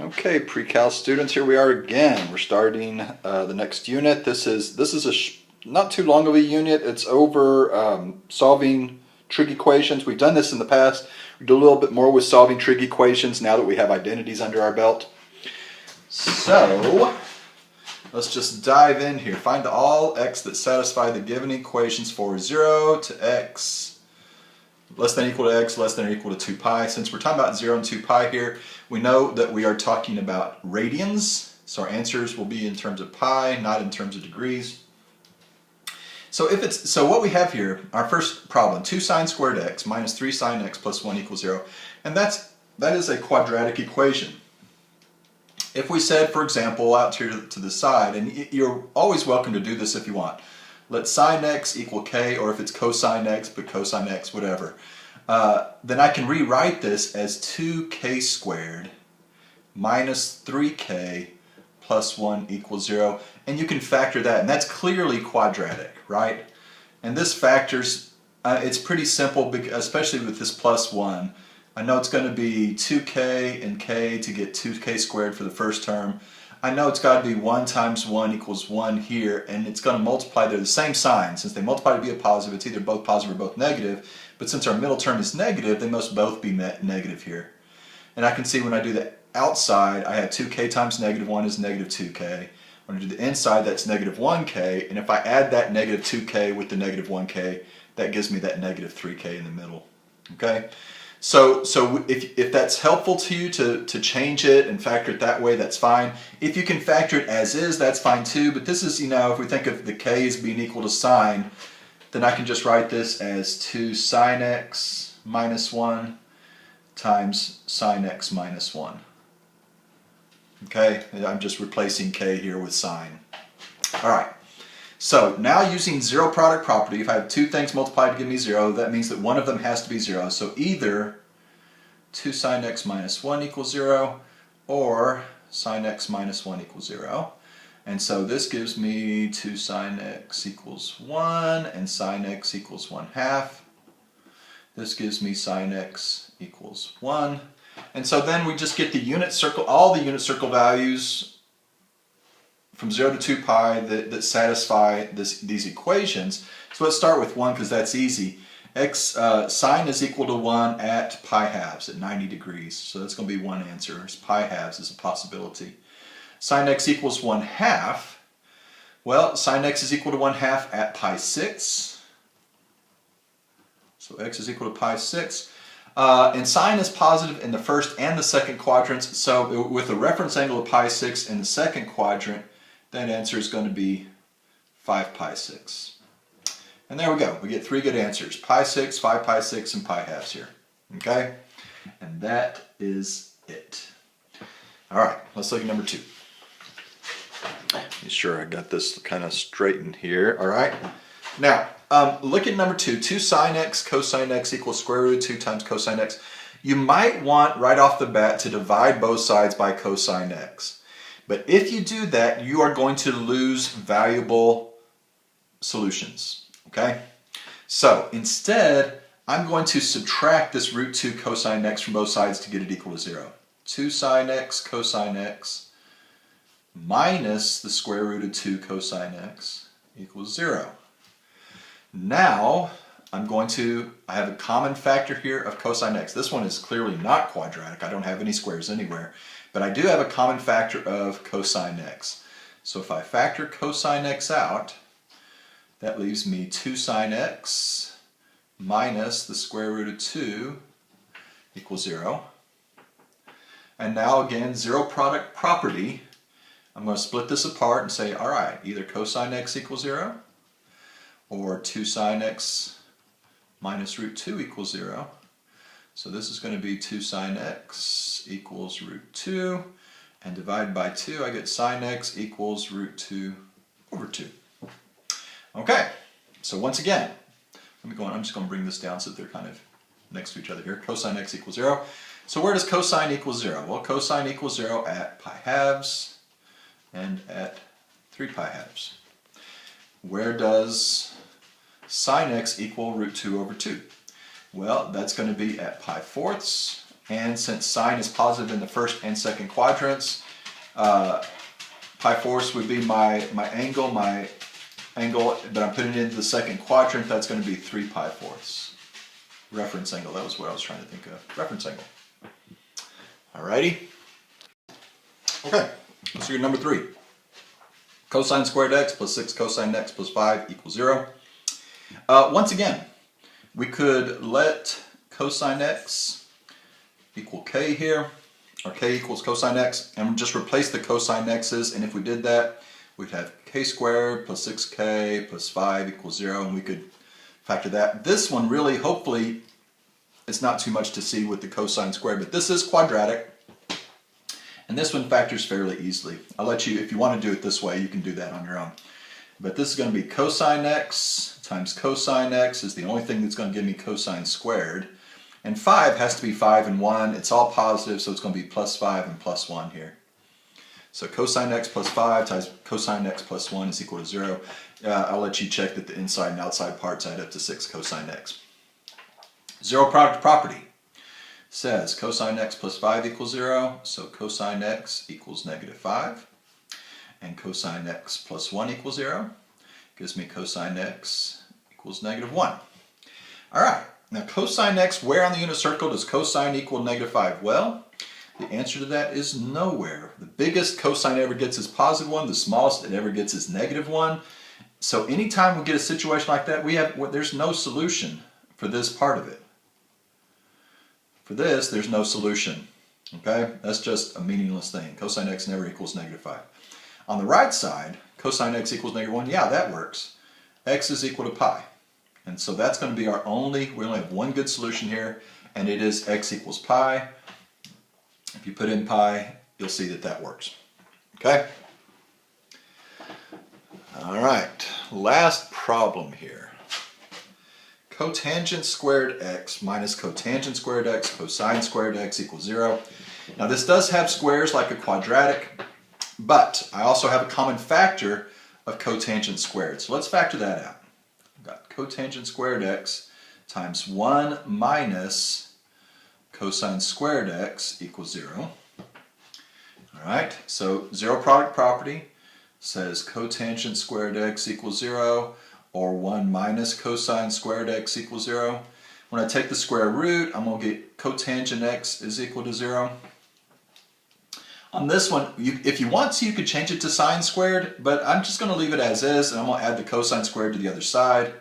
Okay, pre-cal students, here we are again. We're starting the next unit. This is not too long of a unit. It's over solving trig equations. We've done this in the past. We do a little bit more with solving trig equations now that we have identities under our belt. So let's just dive in here. Find all x that satisfy the given equations for 0 to x less than or equal to x less than or equal to 2 pi. Since we're talking about 0 and 2 pi here, we know that we are talking about radians, so our answers will be in terms of pi, not in terms of degrees. So what we have here, our first problem, 2 sine squared x minus 3 sine x plus 1 equals 0, and that is a quadratic equation. If we said, for example, out here to the side, and you're always welcome to do this if you want, let sine x equal k, or if it's cosine x, but cosine x, whatever. Then I can rewrite this as 2k squared minus 3k plus 1 equals 0. And you can factor that, and that's clearly quadratic, right? And this factors, it's pretty simple, especially with this plus 1. I know it's going to be 2k and k to get 2k squared for the first term. I know it's got to be 1 times 1 equals 1 here, and it's going to multiply. They're the same sign. Since they multiply to be a positive, it's either both positive or both negative. But since our middle term is negative, they must both be negative here. And I can see when I do the outside, I have 2k times negative 1 is negative 2k. When I do the inside, that's negative 1k. And if I add that negative 2k with the negative 1k, that gives me that negative 3k in the middle. Okay? So if that's helpful to you to change it and factor it that way, that's fine. If you can factor it as is, that's fine too. But this is, if we think of the k as being equal to sine, then I can just write this as 2 sine x minus 1 times sine x minus 1. Okay, I'm just replacing k here with sine. All right. So now using zero product property, if I have two things multiplied to give me 0, that means that one of them has to be 0. So either 2 sine x minus 1 equals 0 or sine x minus 1 equals 0. And so this gives me 2 sine x equals 1 and sine x equals 1/2. This gives me sine x equals 1. And so then we just get the unit circle, all the unit circle values from 0 to 2 pi that satisfy these equations. So let's start with 1 because that's easy. Sine is equal to 1 at pi halves, at 90 degrees. So that's going to be one answer. Pi halves is a possibility. Sine x equals 1/2. Well, sine x is equal to 1/2 at pi 6. So x is equal to pi 6. And sine is positive in the first and the second quadrants. So with a reference angle of pi 6 in the second quadrant, that answer is going to be 5 pi 6. And there we go. We get 3 good answers. Pi 6, 5 pi 6, and pi halves here. Okay? And that is it. All right, let's look at number 2. Be sure I got this kind of straightened here. All right? Now, look at number 2. 2 sine x cosine x equals square root of 2 times cosine x. You might want right off the bat to divide both sides by cosine x. But if you do that, you are going to lose valuable solutions. Okay? So instead, I'm going to subtract this root 2 cosine x from both sides to get it equal to 0. 2 sine x cosine x minus the square root of 2 cosine x equals 0. Now, I have a common factor here of cosine x. This one is clearly not quadratic. I don't have any squares anywhere. But I do have a common factor of cosine x. So if I factor cosine x out, that leaves me 2 sine x minus the square root of 2 equals 0. And now again, zero product property. I'm going to split this apart and say, all right, either cosine x equals 0 or 2 sine x minus root 2 equals 0. So this is going to be 2 sine x equals root 2, and divided by 2, I get sine x equals root 2 over 2. Okay, so once again, I'm just going to bring this down so that they're kind of next to each other here. Cosine x equals 0. So where does cosine equal 0? Well, cosine equals 0 at pi halves and at 3 pi halves. Where does sine x equal root 2 over 2? Well, that's going to be at pi fourths And since sine is positive in the first and second quadrants, pi fourths would be my angle that I'm putting into the second quadrant. That's going to be 3 pi fourths. Reference angle, that was what I was trying to think of. Reference angle. Alrighty. Okay, let's do number 3. Cosine squared x plus 6 cosine x plus 5 equals 0. Once again, we could let cosine x equal k here, or k equals cosine x, and just replace the cosine x's, and if we did that, we'd have k squared plus 6k plus 5 equals 0, and we could factor that. This one really, hopefully, it's not too much to see with the cosine squared, but this is quadratic, and this one factors fairly easily. I'll let you, if you want to do it this way, you can do that on your own. But this is going to be cosine x times cosine x is the only thing that's going to give me cosine squared. And 5 has to be 5 and 1. It's all positive, so it's going to be plus 5 and plus 1 here. So cosine x plus 5 times cosine x plus 1 is equal to 0. I'll let you check that the inside and outside parts add up to 6 cosine x. Zero product property says cosine x plus 5 equals 0, so cosine x equals negative 5. And cosine x plus 1 equals 0. Gives me cosine x equals negative 1. Alright, now cosine x, where on the unit circle does cosine equal negative 5? Well, the answer to that is nowhere. The biggest cosine ever gets is positive 1, the smallest it ever gets is negative 1. So anytime we get a situation like that, there's no solution for this part of it. For this, there's no solution. Okay? That's just a meaningless thing. Cosine x never equals negative 5. On the right side, cosine x equals negative 1, yeah, that works. X is equal to pi. And so that's going to be we only have one good solution here, and it is x equals pi. If you put in pi, you'll see that that works. Okay? All right, last problem here. Cotangent squared x minus cotangent squared x cosine squared x equals 0. Now this does have squares like a quadratic, but I also have a common factor of cotangent squared. So let's factor that out. I've got cotangent squared x times 1 minus cosine squared x equals 0. Alright, so zero product property says cotangent squared x equals 0, or 1 minus cosine squared x equals 0. When I take the square root, I'm going to get cotangent x is equal to 0. On this one, if you want to, you could change it to sine squared, but I'm just going to leave it as is, and I'm going to add the cosine squared to the other side.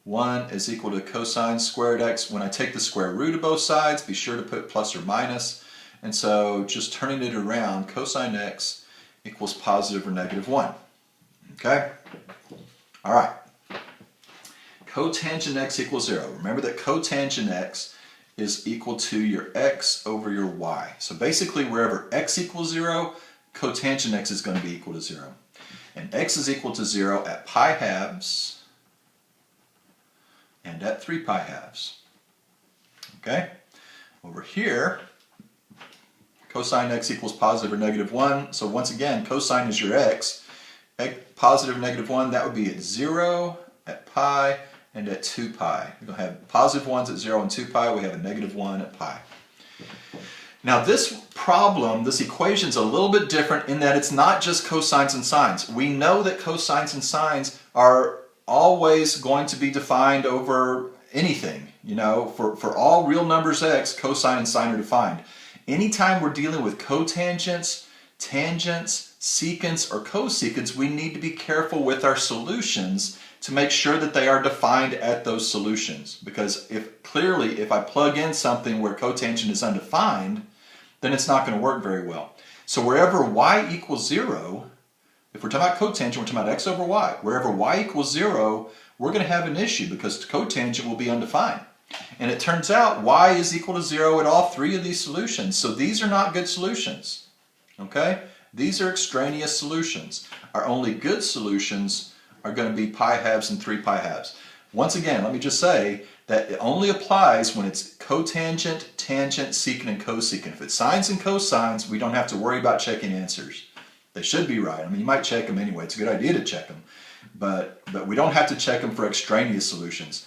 1 is equal to cosine squared x. When I take the square root of both sides, be sure to put plus or minus. And so just turning it around, cosine x equals positive or negative 1. Okay? All right. Cotangent x equals 0. Remember that cotangent x is equal to your x over your y. So basically wherever x equals 0, cotangent x is going to be equal to 0. And x is equal to 0 at pi halves and at 3 pi halves. Okay? Over here, cosine x equals positive or negative 1. So once again, cosine is your x. Positive or negative 1, that would be at 0, at pi, and at 2 pi. We're going to have positive 1s at 0 and 2 pi. We have a negative 1 at pi. Now this problem, this equation is a little bit different in that it's not just cosines and sines. We know that cosines and sines are always going to be defined over anything. You know, for all real numbers x, cosine and sine are defined. Anytime we're dealing with cotangents, tangents, secants, or cosecants, we need to be careful with our solutions to make sure that they are defined at those solutions. Because if I plug in something where cotangent is undefined, then it's not going to work very well. So wherever y equals 0, if we're talking about cotangent, we're talking about x over y. Wherever y equals 0, we're going to have an issue because cotangent will be undefined. And it turns out y is equal to 0 at all three of these solutions. So these are not good solutions. Okay? These are extraneous solutions. Our only good solutions are going to be pi halves and 3 pi halves. Once again, let me just say that it only applies when it's cotangent, tangent, secant, and cosecant. If it's sines and cosines, we don't have to worry about checking answers. They should be right. I mean, you might check them anyway. It's a good idea to check them. But we don't have to check them for extraneous solutions.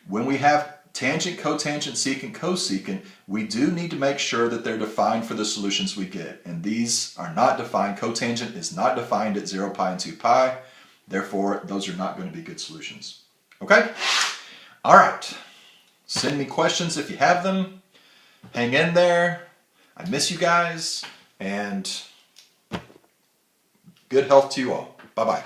When we have tangent, cotangent, secant, cosecant, we do need to make sure that they're defined for the solutions we get. And these are not defined. Cotangent is not defined at 0 pi and 2 pi. Therefore, those are not going to be good solutions. Okay? All right. Send me questions if you have them. Hang in there. I miss you guys. And good health to you all. Bye-bye.